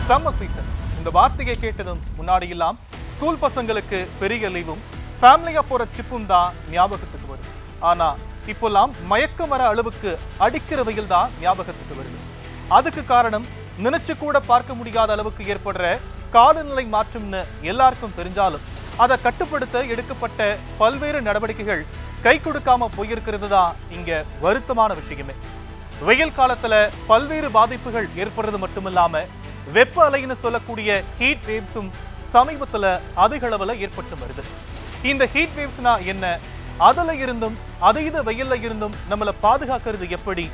Summer season இந்த வார்த்தையை கேட்டதும் முன்னாடி எல்லாம் ஸ்கூல் பசங்களுக்கு பெரிய லீவும் ஃபேமிலியா போற ட்ரிப்பும் தான் ஞாபகத்துக்கு வருது. ஆனா இப்போல்லாம் மயக்கம் வர அளவுக்கு அடிக்கிற வெயில் தான் ஞாபகத்துக்கு வருது. அதுக்கு காரணம் நினைச்சு கூட பார்க்க முடியாத அளவுக்கு ஏற்படுற காலநிலை மாற்றம்னு எல்லாருக்கும் தெரிஞ்சாலும் அதை கட்டுப்படுத்த எடுக்கப்பட்ட பல்வேறு நடவடிக்கைகள் கை கொடுக்காம போயிருக்கிறது தான் இங்க வருத்தமான விஷயமே. வெயில் காலத்துல பல்வேறு பாதிப்புகள் ஏற்படுறது மட்டுமில்லாம வெப்ப அலைன்னு சொல்லக்கூடிய ஹீட் வேவ்ஸும் சமீபத்துல அதிக அளவுல ஏற்பட்டு வருது. இந்த ஹீட் வேவ்ஸ்னா என்ன, அதுல இருந்தும் அதீத வெயில்ல இருந்தும் நம்மளை பாதுகாக்கிறது எப்படி,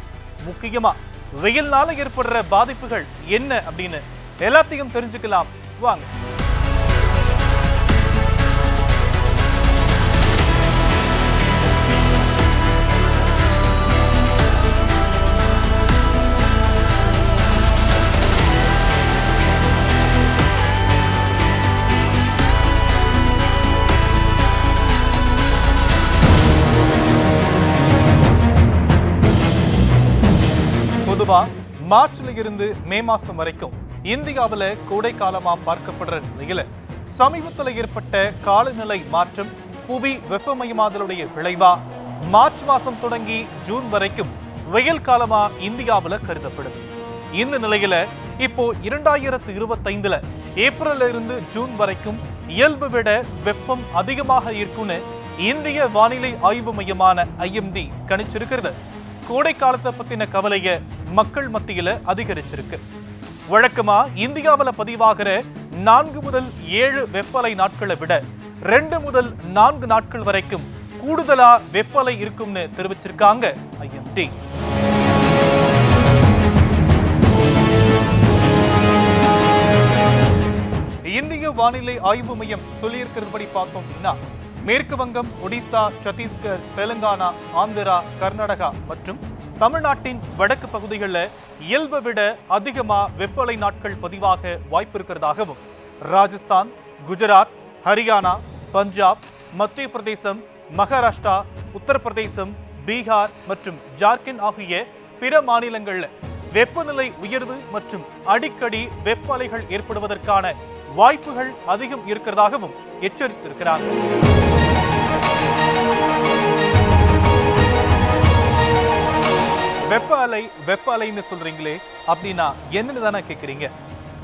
முக்கியமா வெயில்னால ஏற்படுற பாதிப்புகள் என்ன அப்படின்னு எல்லாத்தையும் தெரிஞ்சுக்கலாம் வாங்க. பொதுவா மார்ச்ல இருந்து மே மாசம் வரைக்கும் இந்தியாவில் கோடை காலமா பார்க்கப்படுற நிலையில சமீபத்தில் ஏற்பட்ட காலநிலை மாற்றம் புவி வெப்பமயமாதலுடைய விளைவா மார்ச் மாசம் தொடங்கி ஜூன் வரைக்கும் வெயில் காலமா இந்தியாவில் கருதப்படுது. இந்த நிலையில இப்போ 2025 ஏப்ரல்ல இருந்து ஜூன் வரைக்கும் இயல்பு விட வெப்பம் அதிகமாக இருக்கும்னு இந்திய வானிலை ஆய்வு மையமான IMD கணிச்சிருக்கிறது. கோடை காலத்தை பத்தின கவலைய மக்கள் மத்தியில அதிகரிச்சிருக்கு. வழக்கமா இந்தியாவில் பதிவாகிற 4 முதல் 7 வெப்பலை நாட்களை விட 2 முதல் 4 நாட்கள் வரைக்கும் கூடுதலா வெப்பலை இருக்கும்னு தெரிவிச்சிருக்காங்க IMD. இந்திய வானிலை ஆய்வு மையம் சொல்லியிருக்கிறபடி பார்த்தோம் அப்படின்னா மேற்கு வங்கம், ஒடிசா, சத்தீஸ்கர், தெலுங்கானா, ஆந்திரா, கர்நாடகா மற்றும் தமிழ்நாட்டின் வடக்கு பகுதிகளில் இயல்பை விட அதிகமா வெப்பலை நாட்கள் பதிவாக வாய்ப்பு இருக்கிறதாகவும், ராஜஸ்தான், குஜராத், ஹரியானா, பஞ்சாப், மத்திய பிரதேசம், மகாராஷ்டிரா, உத்தரப்பிரதேசம், பீகார் மற்றும் ஜார்க்கண்ட் ஆகிய பிற மாநிலங்கள்ல வெப்பநிலை உயர்வு மற்றும் அடிக்கடி வெப்பலைகள் ஏற்படுவதற்கான வாய்ப்புகள் அதிகம் இருக்கிறதாகவும் எச்சரித்திருக்கிறார். வெப்ப அலைன்னு சொல்றீங்களே அப்படின்னா என்னன்னு தானே கேட்குறீங்க.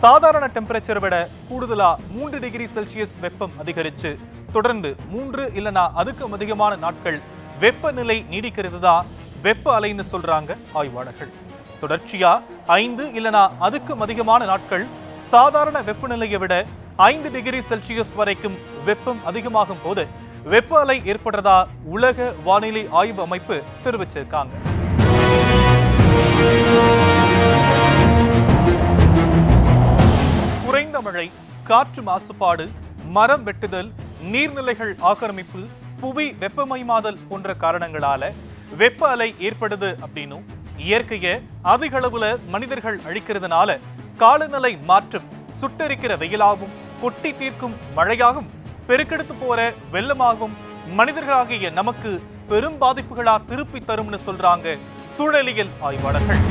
சாதாரண டெம்பரேச்சரை விட கூடுதலா 3 டிகிரி செல்சியஸ் வெப்பம் அதிகரிச்சு தொடர்ந்து 3 இல்லைனா அதுக்கும் அதிகமான நாட்கள் வெப்பநிலை நீடிக்கிறது தான் வெப்ப அலைன்னு சொல்றாங்க ஆய்வாளர்கள். தொடர்ச்சியா 5 இல்லைனா அதுக்கும் அதிகமான நாட்கள் சாதாரண வெப்பநிலையை விட 5 டிகிரி செல்சியஸ் வரைக்கும் வெப்பம் அதிகமாகும் போது வெப்ப அலை ஏற்படுறதா உலக வானிலை ஆய்வு அமைப்பு தெரிவிச்சிருக்காங்க. குறைந்த மழை, காற்று மாசுபாடு, மரம் வெட்டுதல், நீர்நிலைகள் ஆக்கிரமிப்பு, புவி வெப்பமயமாதல் போன்ற காரணங்களால வெப்ப அலை ஏற்படுது அப்படின்னும், இயற்கையை அதிக அளவுல மனிதர்கள் அழிக்கிறதுனால காலநிலை மாற்றம் சுட்டரிக்கிற வெயிலாகவும் கொட்டி தீர்க்கும் மழையாகவும் பெருக்கெடுத்து போற வெள்ளமாகவும் மனிதர்களாகிய நமக்கு பெரும் பாதிப்புகளா திருப்பி தரும்னு சொல்றாங்க சூழலியல் ஆய்வாளர்கள்.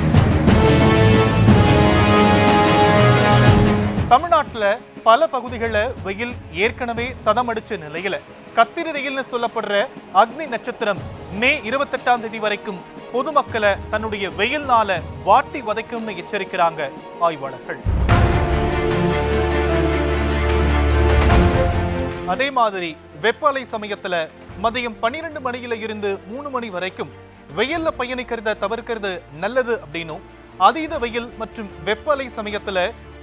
தமிழ்நாட்டுல பல பகுதிகளில் வெயில் ஏற்கனவே சதமடிச்ச நிலையில கத்திரி வெயில்னு சொல்லப்படுற அக்னி நட்சத்திரம் மே 28ஆம் தேதி வரைக்கும் பொதுமக்களை தன்னுடைய வெயில்னால வாட்டி வதைக்கும்னு எச்சரிக்கிறாங்க ஆய்வாளர்கள். அதே மாதிரி வெப்ப அலை சமயத்துல மதியம் 12 மணியில இருந்து 3 மணி வரைக்கும் வெயில்ல பயணிக்கிறத தவிர்க்கிறது நல்லது அப்படின்னும், அதீத வெயில் மற்றும் வெப்ப அலை சமயத்துல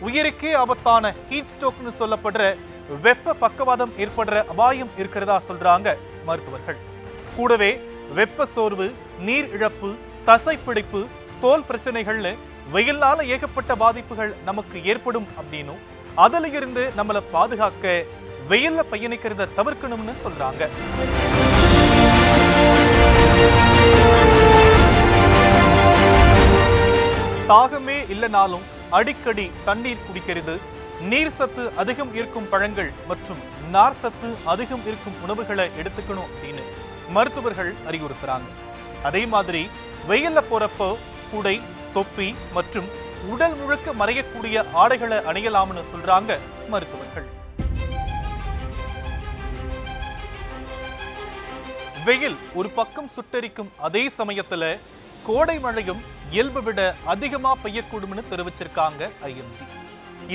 உயிருக்கே ஆபத்தான ஹீட் ஸ்ட்ரோக்னு சொல்லப்படுற வெப்ப பக்கவாதம் ஏற்படுற அபாயம் இருக்கிறதா சொல்றாங்க மருத்துவர்கள். கூடவே வெப்ப சோர்வு, நீர் இழப்பு, தசைப்பிடிப்பு, தோல் பிரச்சனைகள்னு வெயிலால ஏகப்பட்ட பாதிப்புகள் நமக்கு ஏற்படும் அப்படின்னும், அதுல இருந்து நம்மளை பாதுகாக்க வெயில்ல பயணிக்கிறத தவிர்க்கணும்னு சொல்றாங்க. தாகமே இல்லைனாலும் அடிக்கடி தண்ணீர் குடிக்கிறது, நீர் சத்து அதிகம் இருக்கும் பழங்கள் மற்றும் நார் சத்து அதிகம் இருக்கும் உணவுகளை எடுத்துக்கணும் அப்படின்னு மருத்துவர்கள் அறிவுறுத்துறாங்க. அதே மாதிரி வெயில்ல போறப்போ குடை, தொப்பி மற்றும் உடல் முழுக்க மறையக்கூடிய ஆடைகளை அணியலாம்னு சொல்றாங்க மருத்துவர்கள். வெயில் ஒரு பக்கம் சுட்டெரிக்கும் அதே சமயத்துல கோடை மழையும் இயல்பை விட அதிகமா பெய்யக்கூடும்னு தெரிவிச்சிருக்காங்க IMD.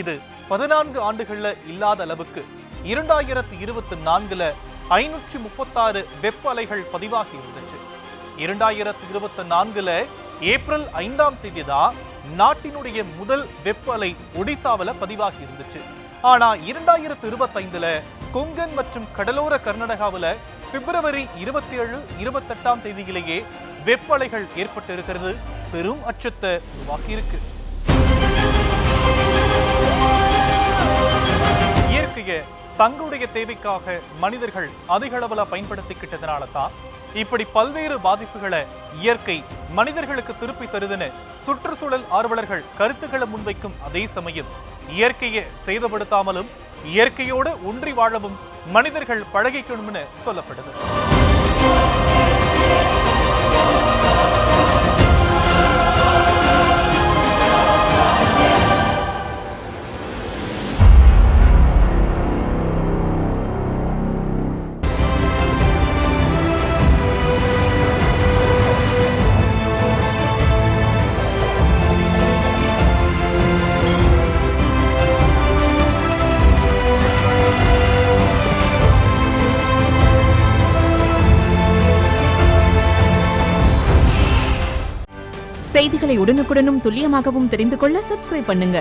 இது 14 ஆண்டுகள்ல இல்லாத அளவுக்கு 2024ல 536 வெப்ப அலைகள் பதிவாகி இருந்துச்சு. 2024ல ஏப்ரல் 5ஆம் தேதி தான் நாட்டினுடைய முதல் வெப்ப அலை ஒடிசாவில பதிவாகி இருந்துச்சு. ஆனா 2025ல கொங்கன் மற்றும் கடலோர கர்நாடகாவில பிப்ரவரி 27, 28ஆம் தேதியிலேயே வெப்ப அலைகள் ஏற்பட்டு இருக்கிறது பெரும் அச்சத்தை உருவாக்கி இருக்கு. இயற்கையை தங்களுடைய தேவைக்காக மனிதர்கள் அதிக அளவுல பயன்படுத்திக்கிட்டதுனால தான் இப்படி பல்வேறு பாதிப்புகளை இயற்கை மனிதர்களுக்கு திருப்பி தருதுன்னு சுற்றுச்சூழல் ஆர்வலர்கள் கருத்துக்களை முன்வைக்கும் அதே சமயம் இயற்கையை சேதப்படுத்தாமலும் இயற்கையோடு ஒன்றி வாழவும் மனிதர்கள் பழகிக்கணும்னு சொல்லப்படுது. செய்திகளை உடனுக்குடனும் துல்லியமாகவும் தெரிந்து கொள்ள சப்ஸ்கிரைப் பண்ணுங்க.